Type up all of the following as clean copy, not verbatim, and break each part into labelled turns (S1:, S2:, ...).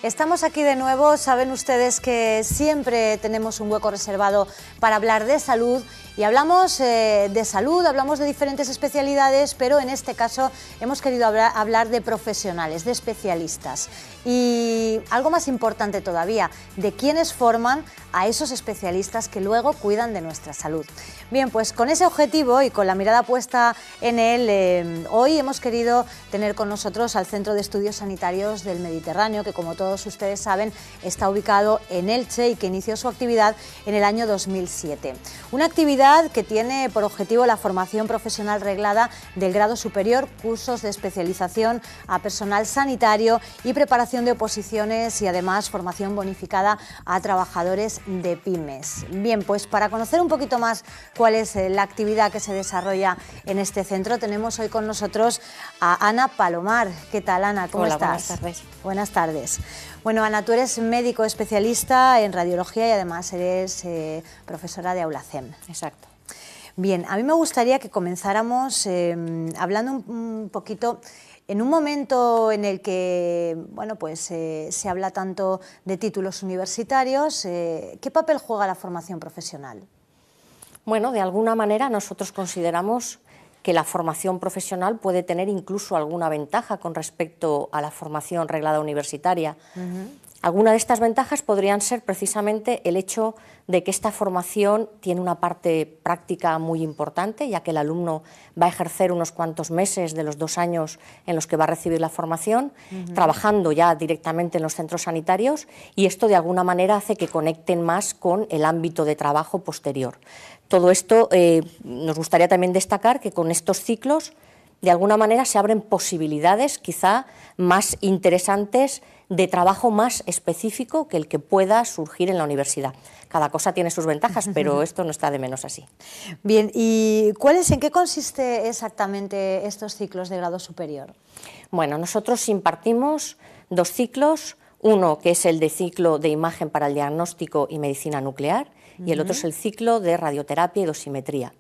S1: Estamos aquí de nuevo. Saben ustedes que siempre tenemos un hueco reservado para hablar de salud y hablamos de salud, hablamos de diferentes especialidades, pero en este caso hemos querido hablar de profesionales, de especialistas y algo más importante todavía, de quienes forman a esos especialistas que luego cuidan de nuestra salud. Bien, pues con ese objetivo y con la mirada puesta en él, hoy hemos querido tener con nosotros al Centro de Estudios Sanitarios del Mediterráneo, que como todos ustedes saben está ubicado en Elche y que inició su actividad en el año 2007. Una actividad que tiene por objetivo la formación profesional reglada del grado superior, cursos de especialización a personal sanitario y preparación de oposiciones y además formación bonificada a trabajadores de pymes. Bien, pues para conocer un poquito más cuál es la actividad que se desarrolla en este centro, tenemos hoy con nosotros a Ana Palomar. ¿Qué tal, Ana? ¿Cómo estás?
S2: Buenas tardes.
S1: Buenas tardes. Bueno, Ana, tú eres médico especialista en radiología y además eres profesora de Aulacem.
S2: Exacto.
S1: Bien, a mí me gustaría que comenzáramos hablando un poquito en un momento en el que bueno, pues, se habla tanto de títulos universitarios. ¿Qué papel juega la formación profesional?
S2: Bueno, de alguna manera nosotros consideramos que la formación profesional puede tener incluso alguna ventaja con respecto a la formación reglada universitaria. Alguna de estas ventajas podrían ser precisamente el hecho de que esta formación tiene una parte práctica muy importante, ya que el alumno va a ejercer unos cuantos meses de los 2 años en los que va a recibir la formación, trabajando ya directamente en los centros sanitarios, y esto de alguna manera hace que conecten más con el ámbito de trabajo posterior. Todo esto nos gustaría también destacar que con estos ciclos de alguna manera se abren posibilidades quizá más interesantes de trabajo más específico que el que pueda surgir en la universidad. Cada cosa tiene sus ventajas, pero esto no está de menos así.
S1: Bien, ¿y en qué consiste exactamente estos ciclos de grado superior?
S2: Bueno, nosotros impartimos 2 ciclos, uno que es el de ciclo de imagen para el diagnóstico y medicina nuclear, y el otro es el ciclo de radioterapia y dosimetría.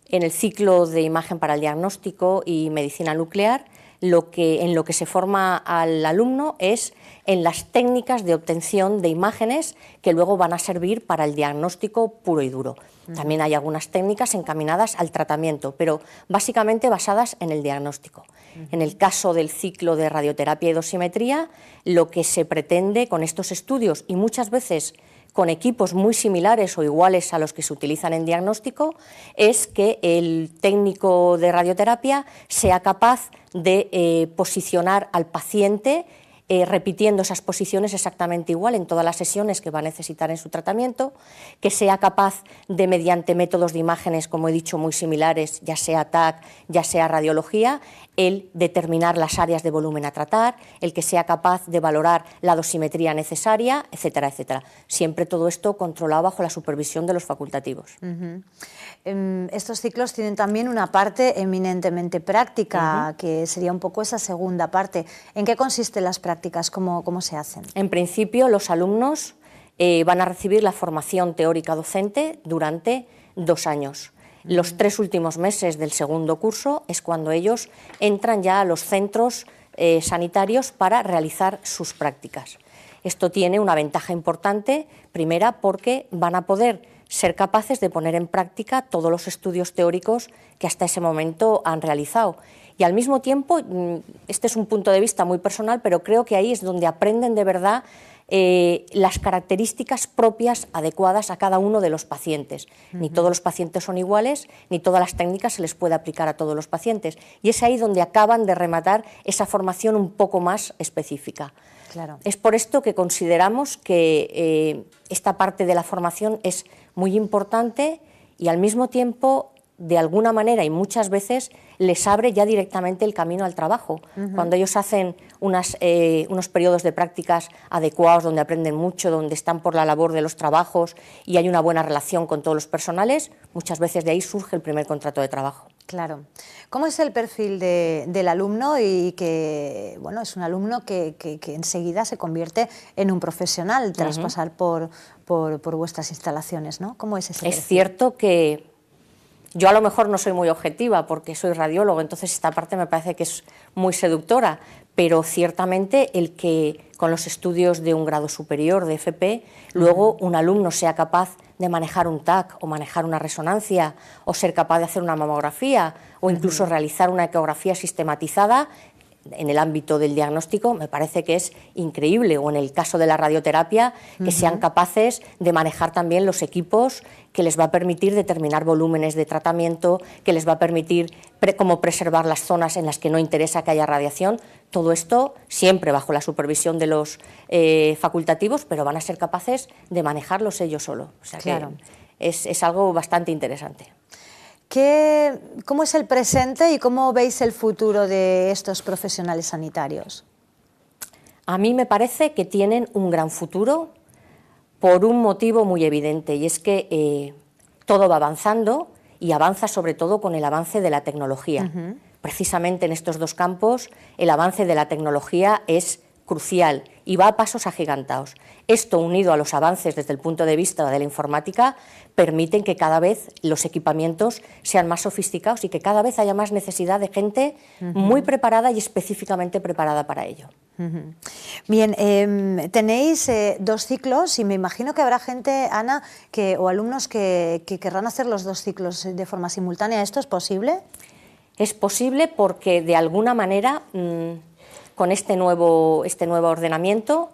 S2: En el ciclo de imagen para el diagnóstico y medicina nuclear, en lo que se forma al alumno es en las técnicas de obtención de imágenes que luego van a servir para el diagnóstico puro y duro. También hay algunas técnicas encaminadas al tratamiento, pero básicamente basadas en el diagnóstico. En el caso del ciclo de radioterapia y dosimetría, lo que se pretende con estos estudios, y muchas veces con equipos muy similares o iguales a los que se utilizan en diagnóstico, es que el técnico de radioterapia sea capaz de posicionar al paciente repitiendo esas posiciones exactamente igual en todas las sesiones que va a necesitar en su tratamiento, que sea capaz de, mediante métodos de imágenes, como he dicho, muy similares, ya sea TAC, ya sea radiología, el determinar las áreas de volumen a tratar, el que sea capaz de valorar la dosimetría necesaria, etcétera, etcétera. Siempre todo esto controlado bajo la supervisión de los facultativos.
S1: Estos ciclos tienen también una parte eminentemente práctica, que sería un poco esa segunda parte. ¿En qué consisten las prácticas? ¿Cómo se hacen?
S2: En principio, los alumnos van a recibir la formación teórica docente durante 2 años. Los 3 últimos meses del segundo curso es cuando ellos entran ya a los centros sanitarios para realizar sus prácticas. Esto tiene una ventaja importante, primera, porque van a poder ser capaces de poner en práctica todos los estudios teóricos que hasta ese momento han realizado. Y al mismo tiempo, este es un punto de vista muy personal, pero creo que ahí es donde aprenden de verdad las características propias adecuadas a cada uno de los pacientes. Ni todos los pacientes son iguales, ni todas las técnicas se les puede aplicar a todos los pacientes. Y es ahí donde acaban de rematar esa formación un poco más específica.
S1: Claro.
S2: Es por esto que consideramos que esta parte de la formación es muy importante y al mismo tiempo, de alguna manera y muchas veces, les abre ya directamente el camino al trabajo. Cuando ellos hacen unos periodos de prácticas adecuados, donde aprenden mucho, donde están por la labor de los trabajos y hay una buena relación con todos los personales, muchas veces de ahí surge el primer contrato de trabajo.
S1: Claro. ¿Cómo es el perfil del alumno y que, bueno, es un alumno que enseguida se convierte en un profesional tras pasar por vuestras instalaciones, ¿no? ¿Cómo es ese perfil?
S2: Es cierto que Yo a lo mejor no soy muy objetiva porque soy radiólogo, entonces esta parte me parece que es muy seductora, pero ciertamente el que con los estudios de un grado superior de FP, luego un alumno sea capaz de manejar un TAC o manejar una resonancia o ser capaz de hacer una mamografía o incluso realizar una ecografía sistematizada en el ámbito del diagnóstico, me parece que es increíble, o en el caso de la radioterapia, que sean capaces de manejar también los equipos que les va a permitir determinar volúmenes de tratamiento, que les va a permitir cómo preservar las zonas en las que no interesa que haya radiación. Todo esto siempre bajo la supervisión de los facultativos, pero van a ser capaces de manejarlos ellos solos. O sea, claro, que es algo bastante interesante.
S1: ¿Cómo es el presente y cómo veis el futuro de estos profesionales sanitarios?
S2: A mí me parece que tienen un gran futuro por un motivo muy evidente, y es que todo va avanzando y avanza sobre todo con el avance de la tecnología. Precisamente en estos dos campos el avance de la tecnología es crucial y va a pasos agigantados. Esto, unido a los avances desde el punto de vista de la informática, permiten que cada vez los equipamientos sean más sofisticados y que cada vez haya más necesidad de gente muy preparada y específicamente preparada para ello.
S1: Bien, tenéis 2 ciclos y me imagino que habrá gente, Ana, o alumnos que querrán hacer los 2 ciclos de forma simultánea. ¿Esto es posible?
S2: Es posible porque de alguna manera con este nuevo ordenamiento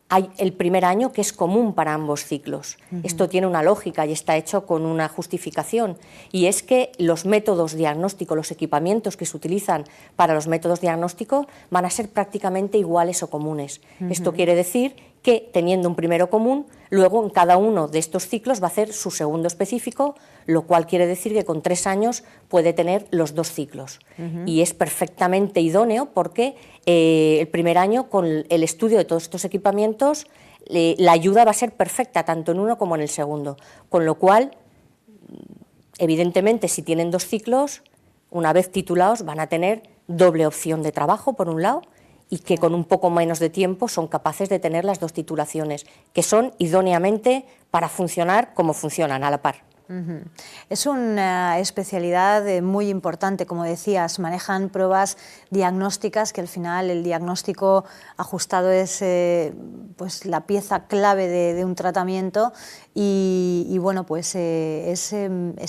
S2: hay el primer año que es común para ambos ciclos. Esto tiene una lógica y está hecho con una justificación, y es que los métodos diagnósticos, los equipamientos que se utilizan para los métodos diagnósticos van a ser prácticamente iguales o comunes. Esto quiere decir que, teniendo un primero común, luego en cada uno de estos ciclos va a hacer su segundo específico, lo cual quiere decir que con 3 años puede tener los 2 ciclos. Y es perfectamente idóneo porque el primer año, con el estudio de todos estos equipamientos, la ayuda va a ser perfecta tanto en uno como en el segundo. Con lo cual, evidentemente, si tienen 2 ciclos, una vez titulados van a tener doble opción de trabajo, por un lado, y que con un poco menos de tiempo son capaces de tener las 2 titulaciones, que son idóneamente para funcionar como funcionan, a la par.
S1: Es una especialidad muy importante, como decías, manejan pruebas diagnósticas, que al final el diagnóstico ajustado es pues la pieza clave de un tratamiento, y bueno, pues es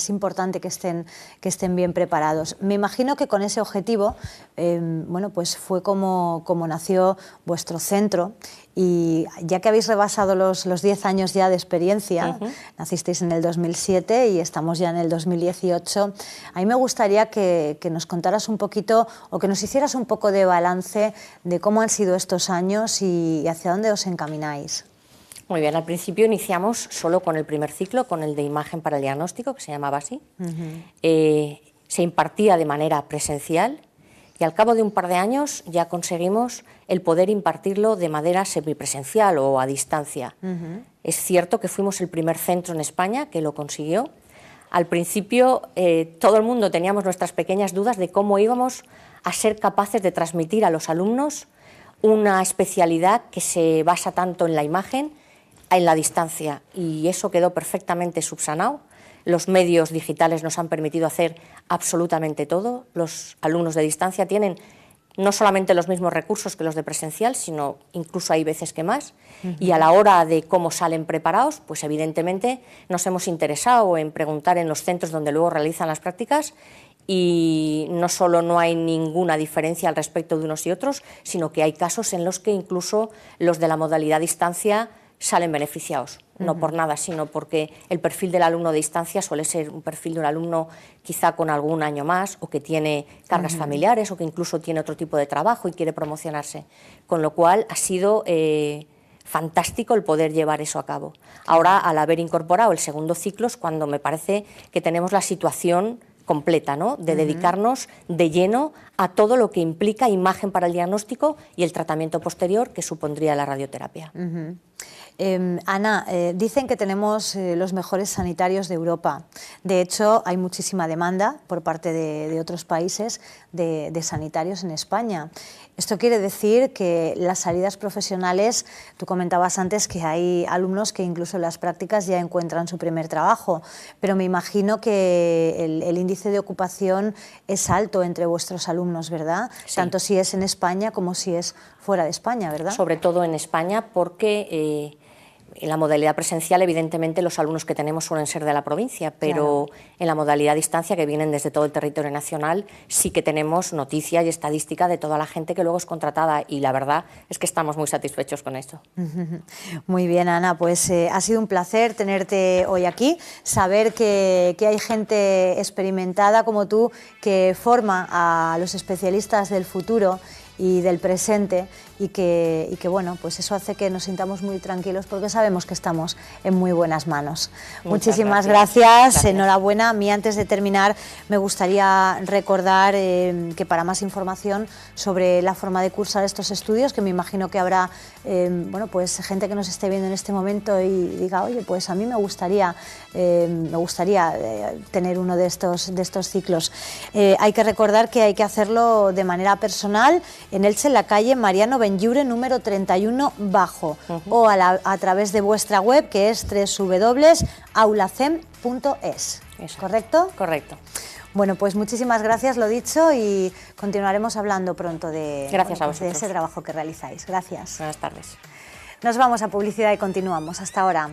S1: importante que estén bien preparados. Me imagino que con ese objetivo, bueno, pues fue como nació vuestro centro. Y ya que habéis rebasado los 10 años ya de experiencia, nacisteis en el 2007 y estamos ya en el 2018, a mí me gustaría que nos contaras un poquito, o que nos hicieras un poco de balance de cómo han sido estos años y hacia dónde os encamináis.
S2: Muy bien, al principio iniciamos solo con el primer ciclo, con el de imagen para el diagnóstico, que se llamaba así. Se impartía de manera presencial, y al cabo de un par de años ya conseguimos el poder impartirlo de manera semipresencial o a distancia. Es cierto que fuimos el primer centro en España que lo consiguió. Al principio todo el mundo teníamos nuestras pequeñas dudas de cómo íbamos a ser capaces de transmitir a los alumnos una especialidad que se basa tanto en la imagen, en la distancia, y eso quedó perfectamente subsanado. Los medios digitales nos han permitido hacer absolutamente todo. Los alumnos de distancia tienen no solamente los mismos recursos que los de presencial, sino incluso hay veces que más. Y a la hora de cómo salen preparados, pues evidentemente nos hemos interesado en preguntar en los centros donde luego realizan las prácticas, y no solo no hay ninguna diferencia al respecto de unos y otros, sino que hay casos en los que incluso los de la modalidad distancia salen beneficiados, no por nada, sino porque el perfil del alumno de distancia suele ser un perfil de un alumno quizá con algún año más, o que tiene cargas familiares, o que incluso tiene otro tipo de trabajo y quiere promocionarse, con lo cual ha sido fantástico el poder llevar eso a cabo. Ahora, al haber incorporado el segundo ciclo, es cuando me parece que tenemos la situación completa, ¿no?, de dedicarnos de lleno a todo lo que implica imagen para el diagnóstico y el tratamiento posterior que supondría la radioterapia.
S1: Ana, dicen que tenemos los mejores sanitarios de Europa. De hecho, hay muchísima demanda por parte de otros países de sanitarios en España. Esto quiere decir que las salidas profesionales, tú comentabas antes que hay alumnos que incluso en las prácticas ya encuentran su primer trabajo, pero me imagino que el índice de ocupación es alto entre vuestros alumnos, ¿verdad?
S2: Sí.
S1: Tanto si es en España como si es fuera de España, ¿verdad?
S2: Sobre todo en España, porque en la modalidad presencial, evidentemente, los alumnos que tenemos suelen ser de la provincia, pero claro, en la modalidad a distancia, que vienen desde todo el territorio nacional, sí que tenemos noticias y estadística de toda la gente que luego es contratada, y la verdad es que estamos muy satisfechos con esto.
S1: Muy bien, Ana, pues ha sido un placer tenerte hoy aquí, saber que hay gente experimentada como tú que forma a los especialistas del futuro y del presente, y que bueno, pues eso hace que nos sintamos muy tranquilos porque sabemos que estamos en muy buenas manos. Muchísimas gracias, enhorabuena. A mí, antes de terminar, me gustaría recordar que para más información sobre la forma de cursar estos estudios, que me imagino que habrá bueno, pues gente que nos esté viendo en este momento y diga, oye, pues a mí me gustaría tener uno de estos ciclos. Hay que recordar que hay que hacerlo de manera personal en Elche, en la calle Mariano Benlliure, número 31 bajo, o a través de vuestra web, que es www.aulacem.es. ¿Correcto?
S2: Correcto.
S1: Bueno, pues muchísimas gracias, lo dicho, y continuaremos hablando pronto de ese trabajo que realizáis. Gracias.
S2: Buenas tardes.
S1: Nos vamos a publicidad y continuamos. Hasta ahora.